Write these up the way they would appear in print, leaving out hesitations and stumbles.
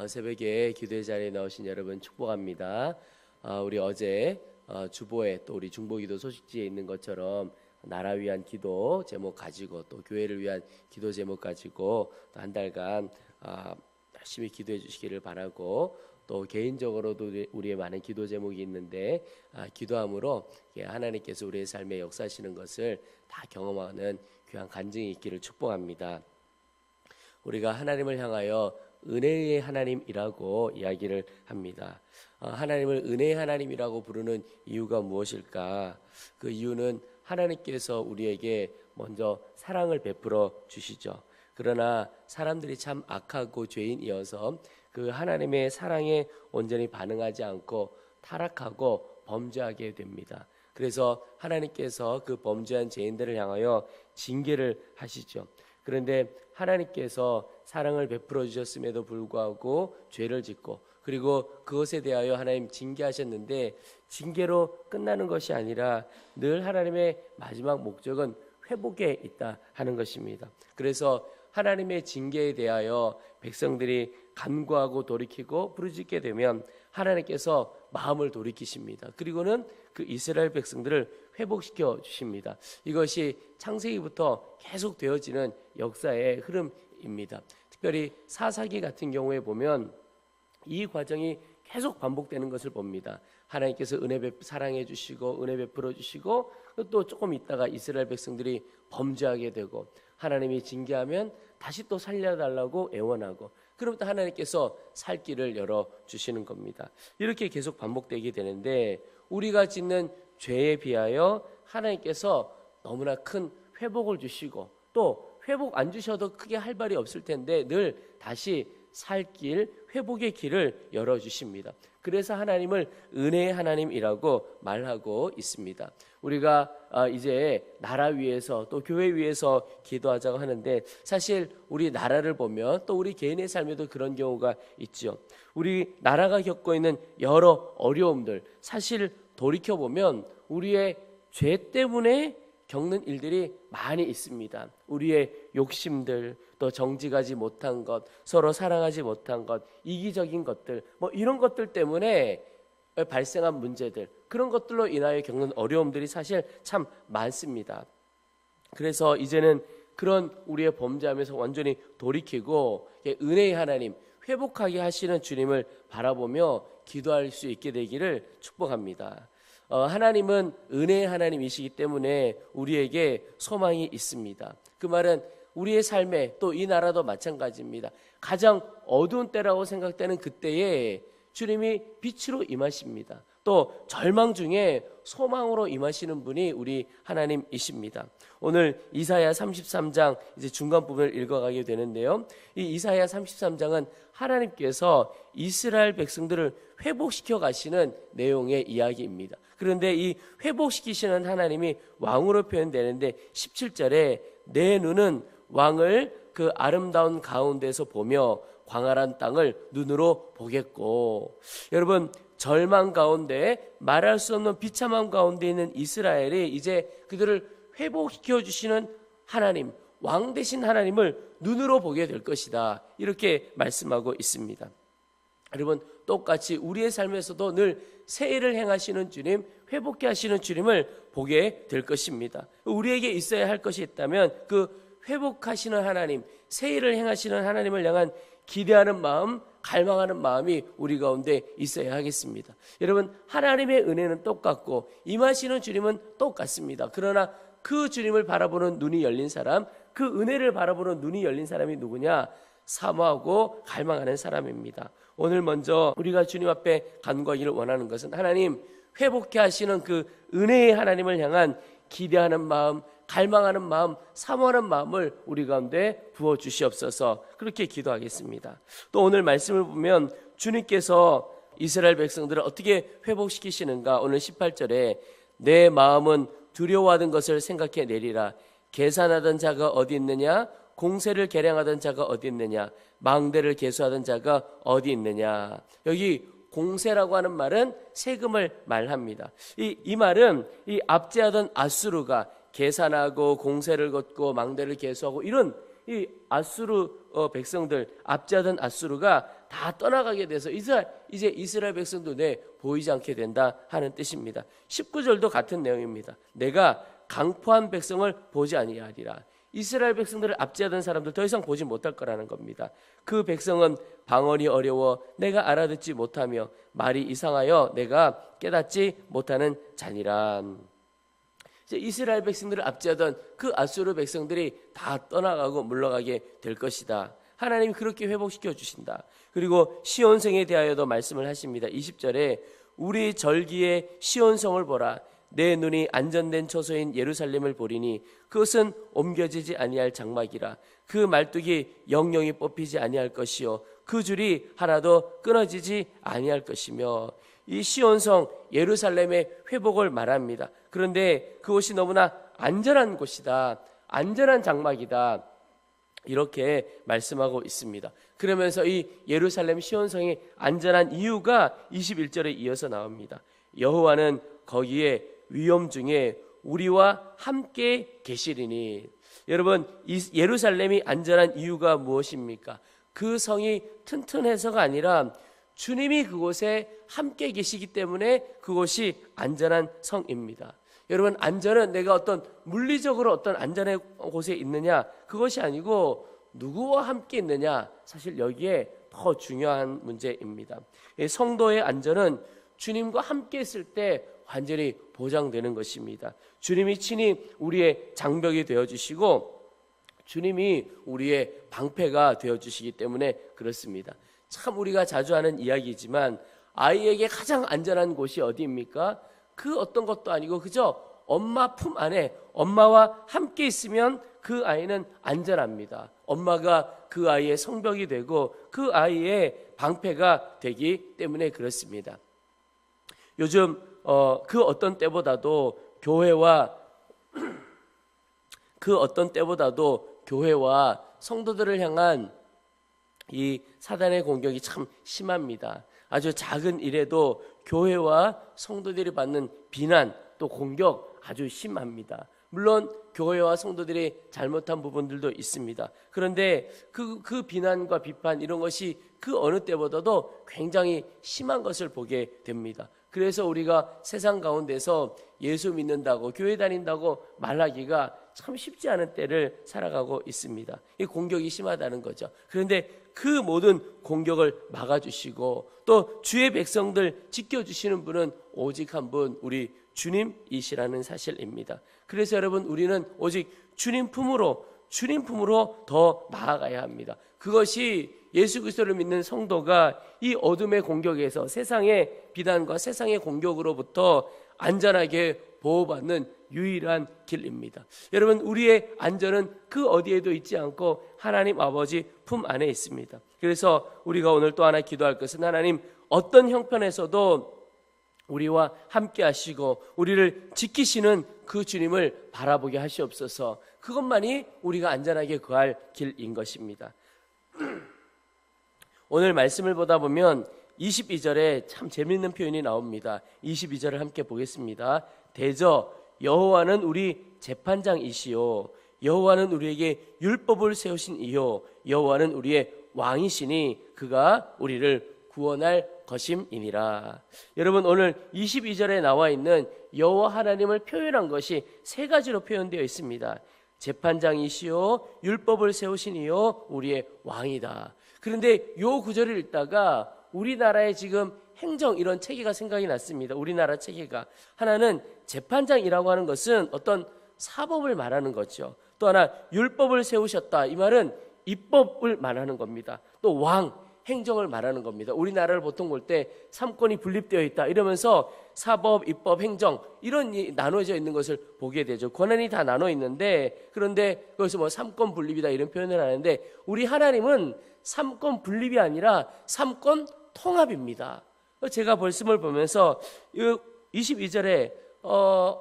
새벽에 기도의 자리에 나오신 여러분 축복합니다. 우리 어제 주보에 또 우리 중보기도 소식지에 있는 것처럼 나라 위한 기도 제목 가지고 또 교회를 위한 기도 제목 가지고 또 한 달간 열심히 기도해 주시기를 바라고, 또 개인적으로도 우리의 많은 기도 제목이 있는데 기도함으로 하나님께서 우리의 삶에 역사하시는 것을 다 경험하는 귀한 간증이 있기를 축복합니다. 우리가 하나님을 향하여 은혜의 하나님이라고 이야기를 합니다. 하나님을 은혜의 하나님이라고 부르는 이유가 무엇일까? 그 이유는 하나님께서 우리에게 먼저 사랑을 베풀어 주시죠. 그러나 사람들이 참 악하고 죄인이어서 그 하나님의 사랑에 온전히 반응하지 않고 타락하고 범죄하게 됩니다. 그래서 하나님께서 그 범죄한 죄인들을 향하여 징계를 하시죠. 그런데 하나님께서 사랑을 베풀어 주셨음에도 불구하고 죄를 짓고, 그리고 그것에 대하여 하나님 징계하셨는데 징계로 끝나는 것이 아니라 늘 하나님의 마지막 목적은 회복에 있다 하는 것입니다. 그래서 하나님의 징계에 대하여 백성들이 간구하고 돌이키고 부르짖게 되면 하나님께서 마음을 돌이키십니다. 그리고는 그 이스라엘 백성들을 회복시켜 주십니다. 이것이 창세기부터 계속 되어지는 역사의 흐름입니다. 특별히 사사기 같은 경우에 보면 이 과정이 계속 반복되는 것을 봅니다. 하나님께서 사랑해 주시고 은혜 베풀어 주시고, 또 조금 있다가 이스라엘 백성들이 범죄하게 되고 하나님이 징계하면 다시 또 살려달라고 애원하고, 그럼 또 하나님께서 살 길을 열어주시는 겁니다. 이렇게 계속 반복되게 되는데, 우리가 짓는 죄에 비하여 하나님께서 너무나 큰 회복을 주시고, 또 회복 안 주셔도 크게 할 말이 없을 텐데 늘 다시 살 길, 회복의 길을 열어주십니다. 그래서 하나님을 은혜의 하나님이라고 말하고 있습니다. 우리가 이제 나라 위에서 또 교회 위에서 기도하자고 하는데, 사실 우리 나라를 보면 또 우리 개인의 삶에도 그런 경우가 있죠. 우리 나라가 겪고 있는 여러 어려움들, 사실 돌이켜보면 우리의 죄 때문에 겪는 일들이 많이 있습니다. 우리의 욕심들, 또 정직하지 못한 것, 서로 사랑하지 못한 것, 이기적인 것들, 이런 것들 때문에 발생한 문제들, 그런 것들로 인하여 겪는 어려움들이 사실 참 많습니다. 그래서 이제는 그런 우리의 범죄함에서 완전히 돌이키고 은혜의 하나님, 회복하게 하시는 주님을 바라보며 기도할 수 있게 되기를 축복합니다. 하나님은 은혜의 하나님이시기 때문에 우리에게 소망이 있습니다. 그 말은 우리의 삶에, 또 이 나라도 마찬가지입니다. 가장 어두운 때라고 생각되는 그때에 주님이 빛으로 임하십니다. 또 절망 중에 소망으로 임하시는 분이 우리 하나님이십니다. 오늘 이사야 33장 이제 중간 부분을 읽어가게 되는데요. 이 이사야 33장은 하나님께서 이스라엘 백성들을 회복시켜 가시는 내용의 이야기입니다. 그런데 이 회복시키시는 하나님이 왕으로 표현되는데 17절에 내 눈은 왕을 그 아름다운 가운데서 보며 광활한 땅을 눈으로 보겠고, 여러분 절망 가운데 말할 수 없는 비참함 가운데 있는 이스라엘이 이제 그들을 회복시켜 주시는 하나님, 왕 되신 하나님을 눈으로 보게 될 것이다, 이렇게 말씀하고 있습니다. 여러분 똑같이 우리의 삶에서도 늘 새해를 행하시는 주님, 회복케 하시는 주님을 보게 될 것입니다. 우리에게 있어야 할 것이 있다면 그 회복하시는 하나님, 새해를 행하시는 하나님을 향한 기대하는 마음, 갈망하는 마음이 우리 가운데 있어야 하겠습니다. 여러분 하나님의 은혜는 똑같고 임하시는 주님은 똑같습니다. 그러나 그 주님을 바라보는 눈이 열린 사람, 그 은혜를 바라보는 눈이 열린 사람이 누구냐? 사모하고 갈망하는 사람입니다. 오늘 먼저 우리가 주님 앞에 간구하기를 원하는 것은 하나님 회복케 하시는 그 은혜의 하나님을 향한 기대하는 마음, 갈망하는 마음, 사모하는 마음을 우리 가운데 부어주시옵소서, 그렇게 기도하겠습니다. 또 오늘 말씀을 보면 주님께서 이스라엘 백성들을 어떻게 회복시키시는가? 오늘 18절에 내 마음은 두려워하던 것을 생각해 내리라. 계산하던 자가 어디 있느냐? 공세를 계량하던 자가 어디 있느냐? 망대를 계수하던 자가 어디 있느냐? 여기 공세라고 하는 말은 세금을 말합니다. 이 말은 이 압제하던 아수르가 계산하고 공세를 걷고 망대를 계수하고 이런 이 아수르 백성들, 압제하던 아수르가 다 떠나가게 돼서 이제 이스라엘 백성도 보이지 않게 된다 하는 뜻입니다. 19절도 같은 내용입니다. 내가 강포한 백성을 보지 아니하리라. 이스라엘 백성들을 압제하던 사람들 더 이상 보지 못할 거라는 겁니다. 그 백성은 방언이 어려워 내가 알아듣지 못하며 말이 이상하여 내가 깨닫지 못하는 자니라. 이제 이스라엘 백성들을 압제하던 그 아수르 백성들이 다 떠나가고 물러가게 될 것이다. 하나님이 그렇게 회복시켜 주신다. 그리고 시온성에 대하여도 말씀을 하십니다. 20절에 우리 절기의 시온성을 보라. 내 눈이 안전된 처소인 예루살렘을 보리니 그것은 옮겨지지 아니할 장막이라. 그 말뚝이 영영이 뽑히지 아니할 것이요 그 줄이 하나도 끊어지지 아니할 것이며. 이 시온성 예루살렘의 회복을 말합니다. 그런데 그곳이 너무나 안전한 곳이다, 안전한 장막이다, 이렇게 말씀하고 있습니다. 그러면서 이 예루살렘 시온성이 안전한 이유가 21절에 이어서 나옵니다. 여호와는 거기에 위험 중에 우리와 함께 계시리니. 여러분, 이 예루살렘이 안전한 이유가 무엇입니까? 그 성이 튼튼해서가 아니라 주님이 그곳에 함께 계시기 때문에 그곳이 안전한 성입니다. 여러분, 안전은 내가 어떤 물리적으로 어떤 안전한 곳에 있느냐, 그것이 아니고 누구와 함께 있느냐, 사실 여기에 더 중요한 문제입니다. 성도의 안전은 주님과 함께 있을 때 완전히 보장되는 것입니다. 주님이 친히 우리의 장벽이 되어주시고 주님이 우리의 방패가 되어주시기 때문에 그렇습니다. 참 우리가 자주 하는 이야기지만 아이에게 가장 안전한 곳이 어디입니까? 그 어떤 것도 아니고 그저 엄마 품 안에 엄마와 함께 있으면 그 아이는 안전합니다. 엄마가 그 아이의 성벽이 되고 그 아이의 방패가 되기 때문에 그렇습니다. 요즘 그 어떤 때보다도 교회와 성도들을 향한 이 사단의 공격이 참 심합니다. 아주 작은 일에도 교회와 성도들이 받는 비난 또 공격 아주 심합니다. 물론 교회와 성도들이 잘못한 부분들도 있습니다. 그런데 그 비난과 비판 이런 것이 그 어느 때보다도 굉장히 심한 것을 보게 됩니다. 그래서 우리가 세상 가운데서 예수 믿는다고 교회 다닌다고 말하기가 참 쉽지 않은 때를 살아가고 있습니다. 이 공격이 심하다는 거죠. 그런데 그 모든 공격을 막아주시고 또 주의 백성들 지켜주시는 분은 오직 한 분, 우리 주님이시라는 사실입니다. 그래서 여러분, 우리는 오직 주님 품으로 더 나아가야 합니다. 그것이 예수 그리스도를 믿는 성도가 이 어둠의 공격에서 세상의 비난과 세상의 공격으로부터 안전하게 보호받는 유일한 길입니다. 여러분, 우리의 안전은 그 어디에도 있지 않고 하나님 아버지 품 안에 있습니다. 그래서 우리가 오늘 또 하나 기도할 것은, 하나님 어떤 형편에서도 우리와 함께 하시고 우리를 지키시는 그 주님을 바라보게 하시옵소서. 그것만이 우리가 안전하게 거할 길인 것입니다. 오늘 말씀을 보다 보면 22절에 참 재미있는 표현이 나옵니다. 22절을 함께 보겠습니다. 대저 여호와는 우리 재판장이시요 여호와는 우리에게 율법을 세우신 이요 여호와는 우리의 왕이시니 그가 우리를 구원할 것임이니라. 여러분, 오늘 22절에 나와 있는 여호와 하나님을 표현한 것이 세 가지로 표현되어 있습니다. 재판장이시요 율법을 세우신 이요 우리의 왕이다. 그런데 요 구절을 읽다가 우리나라의 지금 행정 이런 체계가 생각이 났습니다. 우리나라 체계가. 하나는 재판장이라고 하는 것은 어떤 사법을 말하는 거죠. 또 하나 율법을 세우셨다. 이 말은 입법을 말하는 겁니다. 또 왕, 행정을 말하는 겁니다. 우리나라를 보통 볼 때 삼권이 분립되어 있다 이러면서 사법, 입법, 행정 이런 나눠져 있는 것을 보게 되죠. 권한이 다 나눠 있는데, 그런데 거기서 뭐 삼권 분립이다 이런 표현을 하는데, 우리 하나님은 삼권 분립이 아니라 삼권 통합입니다. 제가 말씀을 보면서 22절에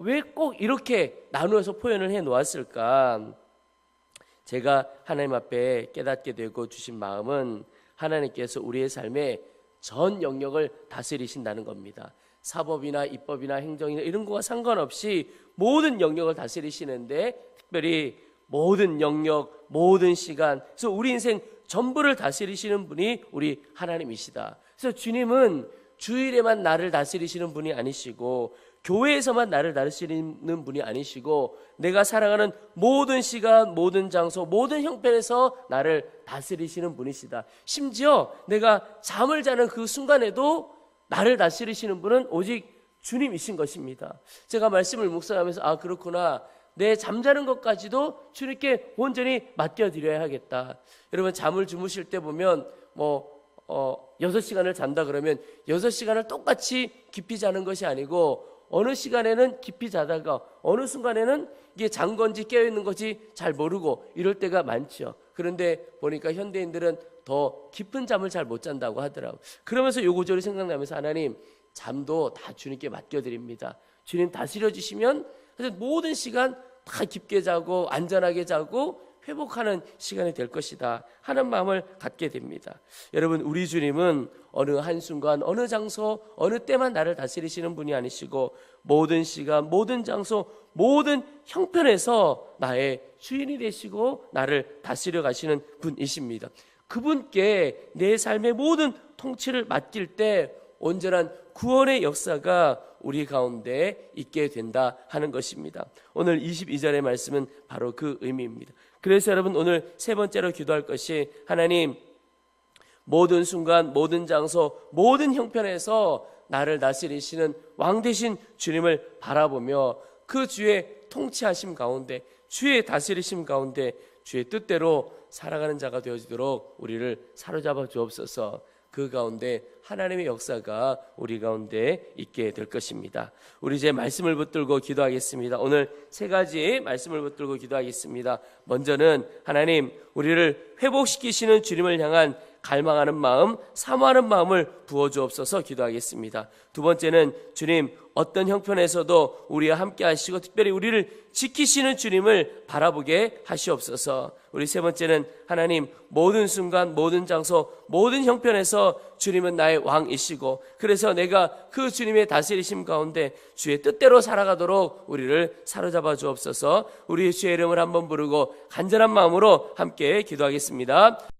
왜 꼭 이렇게 나누어서 표현을 해 놓았을까? 제가 하나님 앞에 깨닫게 되고 주신 마음은, 하나님께서 우리의 삶의 전 영역을 다스리신다는 겁니다. 사법이나 입법이나 행정이나 이런 거와 상관없이 모든 영역을 다스리시는데, 특별히 모든 영역, 모든 시간, 그래서 우리 인생 전부를 다스리시는 분이 우리 하나님이시다. 그래서 주님은 주일에만 나를 다스리시는 분이 아니시고 교회에서만 나를 다스리는 분이 아니시고 내가 살아가는 모든 시간, 모든 장소, 모든 형편에서 나를 다스리시는 분이시다. 심지어 내가 잠을 자는 그 순간에도 나를 다스리시는 분은 오직 주님이신 것입니다. 제가 말씀을 묵상하면서 그렇구나, 내 잠자는 것까지도 주님께 온전히 맡겨드려야 하겠다. 여러분, 잠을 주무실 때 보면 6시간을 잔다 그러면 6시간을 똑같이 깊이 자는 것이 아니고 어느 시간에는 깊이 자다가 어느 순간에는 이게 잔 건지 깨어 있는 건지 잘 모르고 이럴 때가 많죠. 그런데 보니까 현대인들은 더 깊은 잠을 잘 못 잔다고 하더라고요. 그러면서 요 구절이 생각나면서 하나님, 잠도 다 주님께 맡겨드립니다. 주님 다스려 주시면 모든 시간 다 깊게 자고 안전하게 자고 회복하는 시간이 될 것이다 하는 마음을 갖게 됩니다. 여러분, 우리 주님은 어느 한순간 어느 장소 어느 때만 나를 다스리시는 분이 아니시고 모든 시간 모든 장소 모든 형편에서 나의 주인이 되시고 나를 다스려 가시는 분이십니다. 그분께 내 삶의 모든 통치를 맡길 때 온전한 구원의 역사가 우리 가운데 있게 된다 하는 것입니다. 오늘 22절의 말씀은 바로 그 의미입니다. 그래서 여러분, 오늘 세 번째로 기도할 것이 하나님, 모든 순간 모든 장소 모든 형편에서 나를 다스리시는 왕 되신 주님을 바라보며 그 주의 통치하심 가운데 주의 다스리심 가운데 주의 뜻대로 살아가는 자가 되어지도록 우리를 사로잡아 주옵소서. 그 가운데 하나님의 역사가 우리 가운데 있게 될 것입니다. 우리 이제 말씀을 붙들고 기도하겠습니다. 오늘 세 가지 말씀을 붙들고 기도하겠습니다. 먼저는 하나님, 우리를 회복시키시는 주님을 향한 갈망하는 마음, 사모하는 마음을 부어주옵소서 기도하겠습니다. 두 번째는 주님, 어떤 형편에서도 우리와 함께 하시고 특별히 우리를 지키시는 주님을 바라보게 하시옵소서. 우리 세 번째는 하나님, 모든 순간 모든 장소 모든 형편에서 주님은 나의 왕이시고 그래서 내가 그 주님의 다스리심 가운데 주의 뜻대로 살아가도록 우리를 사로잡아 주옵소서. 우리의 주의 이름을 한번 부르고 간절한 마음으로 함께 기도하겠습니다.